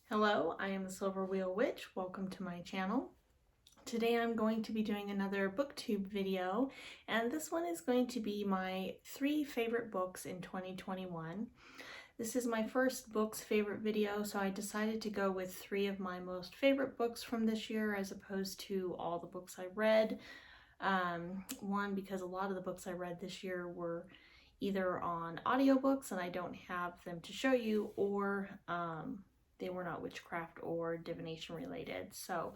Hello, I am the Silver Wheel Witch. Welcome to my channel. Today I'm going to be doing another booktube video, and this one is going to be my 3 favorite books in 2021. This is my first books favorite video, so I decided to go with 3 of my most favorite books from this year as opposed to all the books I read. One, because a lot of the books I read this year were either on audiobooks and I don't have them to show you, or they were not witchcraft or divination related. So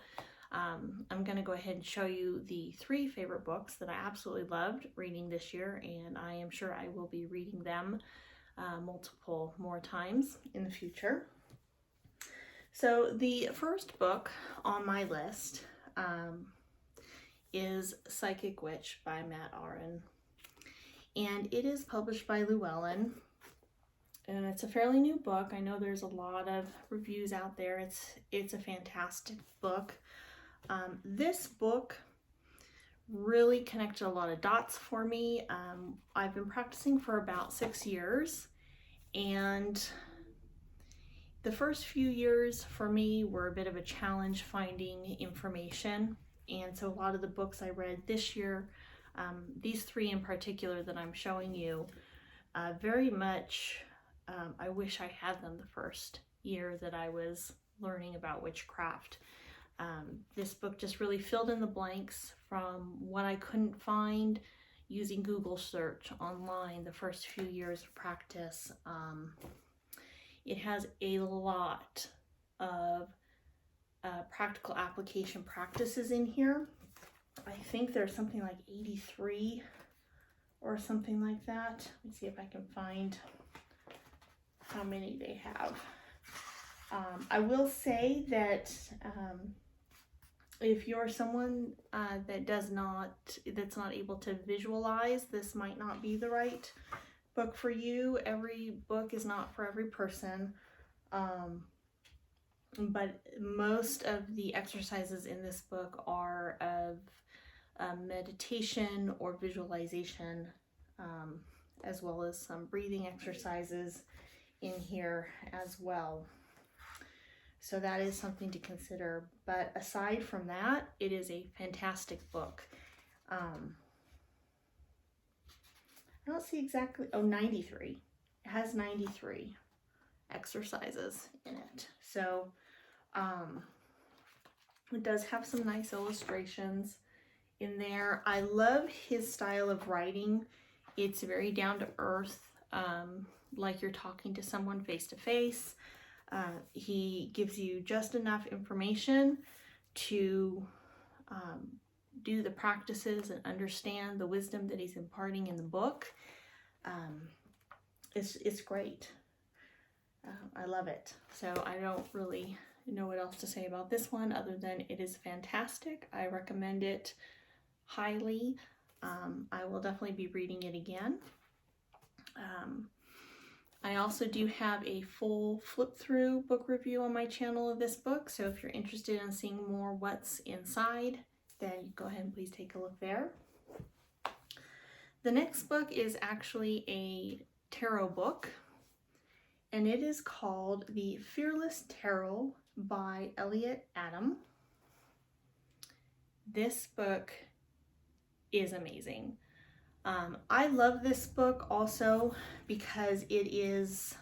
I'm going to go ahead and show you the 3 favorite books that I absolutely loved reading this year, and I am sure I will be reading them multiple more times in the future. So the first book on my list is Psychic Witch by Matt Auryn, and it is published by Llewellyn. And it's a fairly new book. I know there's a lot of reviews out there. It's a fantastic book. This book really connected a lot of dots for me. I've been practicing for about 6 years, and the first few years for me were a bit of a challenge finding information. And so a lot of the books I read this year, these 3 in particular that I'm showing you, very much I wish I had them the first year that I was learning about witchcraft. This book just really filled in the blanks from what I couldn't find using Google search online the first few years of practice. It has a lot of practical application practices in here. I think there's something like 83 or something like that. Let me see if I can find how many they have. I will say that if you're someone that's not able to visualize, this might not be the right book for you. Every book is not for every person, but most of the exercises in this book are of meditation or visualization, as well as some breathing exercises in here as well. So that is something to consider. But aside from that, it is a fantastic book. I don't see exactly, 93. It has 93 exercises in it. So it does have some nice illustrations in there. I love his style of writing. It's very down to earth, like you're talking to someone face to face. He gives you just enough information to do the practices and understand the wisdom that he's imparting in the book. It's great. I love it. So I don't really know what else to say about this one other than it is fantastic. I recommend it highly. I will definitely be reading it again. I also do have a full flip-through book review on my channel of this book, so if you're interested in seeing more what's inside, then go ahead and please take a look there. The next book is actually a tarot book, and it is called The Fearless Tarot by Elliot. This book is amazing. I love this book also because it's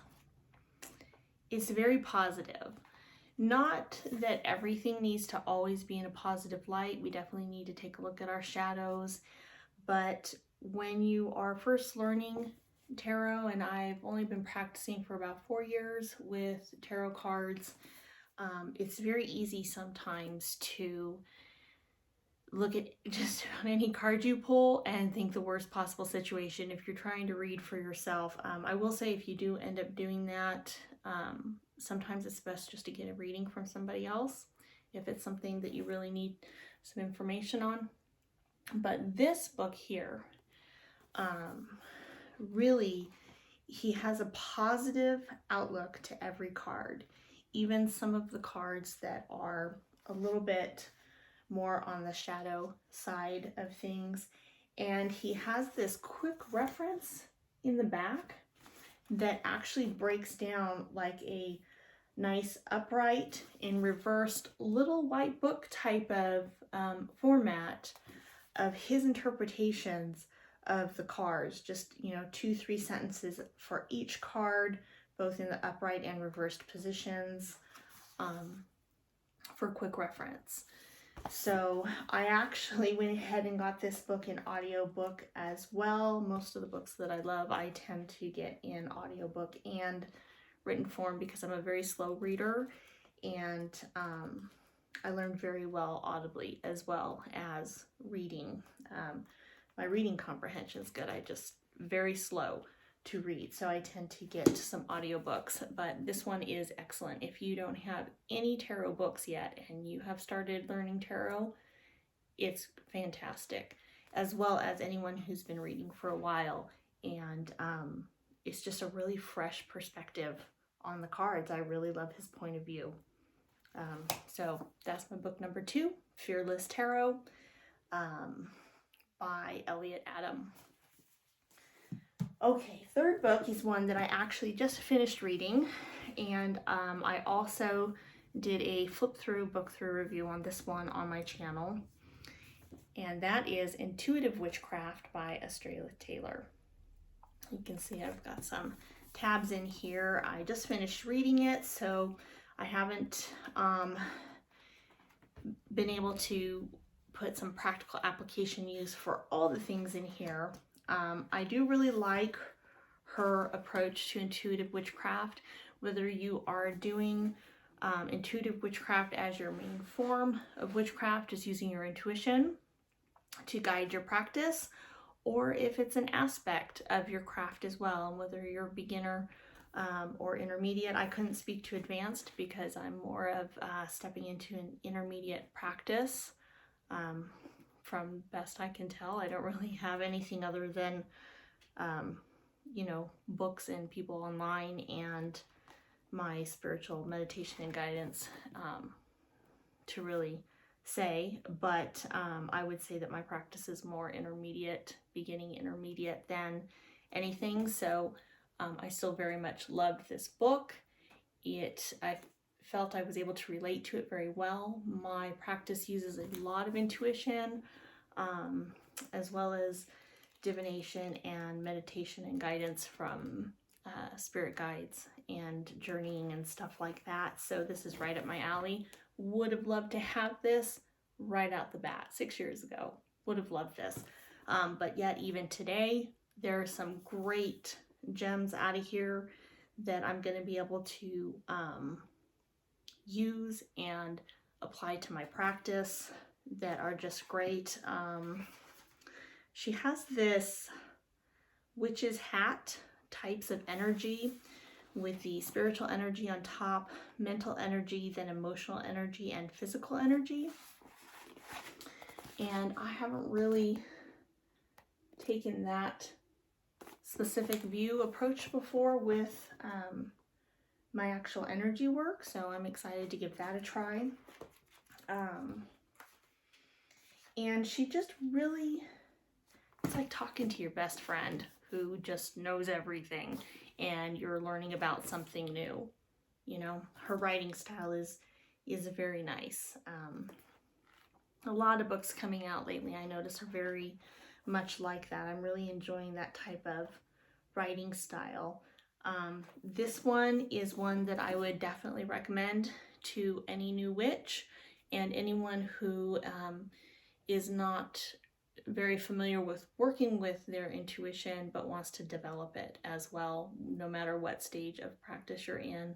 very positive. Not that everything needs to always be in a positive light. We definitely need to take a look at our shadows. But when you are first learning tarot, and I've only been practicing for about 4 years with tarot cards, it's very easy sometimes to look at just about any card you pull and think the worst possible situation if you're trying to read for yourself. I will say if you do end up doing that, sometimes it's best just to get a reading from somebody else if it's something that you really need some information on. But this book here, really, he has a positive outlook to every card, even some of the cards that are a little bit more on the shadow side of things. And he has this quick reference in the back that actually breaks down like a nice upright and reversed little white book type of format of his interpretations of the cards. Just, you know, 2-3 sentences for each card, both in the upright and reversed positions, for quick reference. So I actually went ahead and got this book in audiobook as well. Most of the books that I love, I tend to get in audiobook and written form because I'm a very slow reader, and I learned very well audibly as well as reading. My reading comprehension is good. I just very slow to read, so I tend to get some audiobooks, but this one is excellent. If you don't have any tarot books yet and you have started learning tarot, it's fantastic, as well as anyone who's been reading for a while, and it's just a really fresh perspective on the cards. I really love his point of view. So that's my book number 2, Fearless Tarot, by Elliot Adam. Okay, third book is one that I actually just finished reading, and I also did a flip-through, book-through review on this one on my channel, and that is Intuitive Witchcraft by Astrea Taylor. You can see I've got some tabs in here. I just finished reading it, so I haven't been able to put some practical application use for all the things in here. I do really like her approach to intuitive witchcraft. Whether you are doing intuitive witchcraft as your main form of witchcraft, is using your intuition to guide your practice, or if it's an aspect of your craft as well, and whether you're beginner or intermediate. I couldn't speak to advanced because I'm more of stepping into an intermediate practice. From best I can tell, I don't really have anything other than, you know, books and people online and my spiritual meditation and guidance to really say, but I would say that my practice is more intermediate, beginning intermediate than anything. So I still very much loved this book. I felt I was able to relate to it very well. My practice uses a lot of intuition, as well as divination and meditation and guidance from spirit guides and journeying and stuff like that. So this is right up my alley. Would have loved to have this right out the bat 6 years ago. Would have loved this. But yet even today, there are some great gems out of here that I'm going to be able to use and apply to my practice that are just great. She has this witch's hat types of energy with the spiritual energy on top, mental energy, then emotional energy, and physical energy. And I haven't really taken that specific view approach before with my actual energy work, so I'm excited to give that a try. And she just really, it's like talking to your best friend who just knows everything and you're learning about something new. You know, her writing style is very nice. A lot of books coming out lately, I notice, are very much like that. I'm really enjoying that type of writing style. This one is one that I would definitely recommend to any new witch and anyone who is not very familiar with working with their intuition but wants to develop it as well, no matter what stage of practice you're in.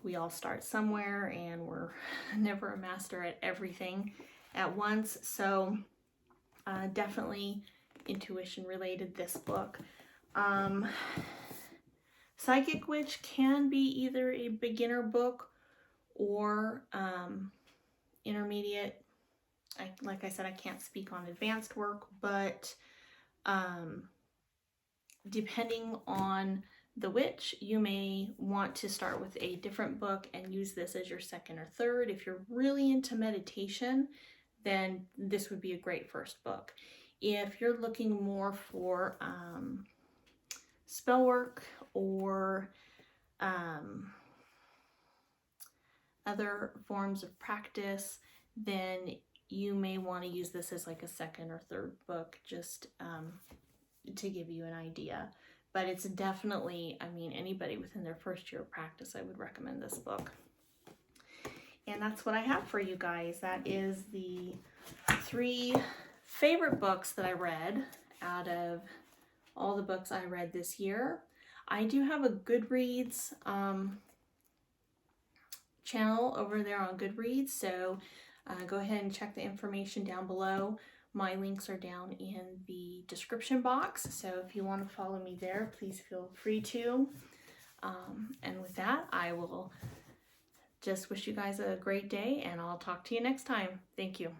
We all start somewhere and we're never a master at everything at once, so definitely intuition related, this book. Psychic Witch can be either a beginner book or intermediate. Like I said, I can't speak on advanced work, but depending on the witch, you may want to start with a different book and use this as your second or third. If you're really into meditation, then this would be a great first book. If you're looking more for spell work or other forms of practice, then you may want to use this as like a second or third book, just to give you an idea. But it's definitely, I mean, anybody within their first year of practice, I would recommend this book. And that's what I have for you guys. That is the 3 favorite books that I read out of all the books I read this year. I do have a Goodreads channel over there on Goodreads, so go ahead and check the information down below. My links are down in the description box, so if you want to follow me there, please feel free to. And with that, I will just wish you guys a great day, and I'll talk to you next time. Thank you.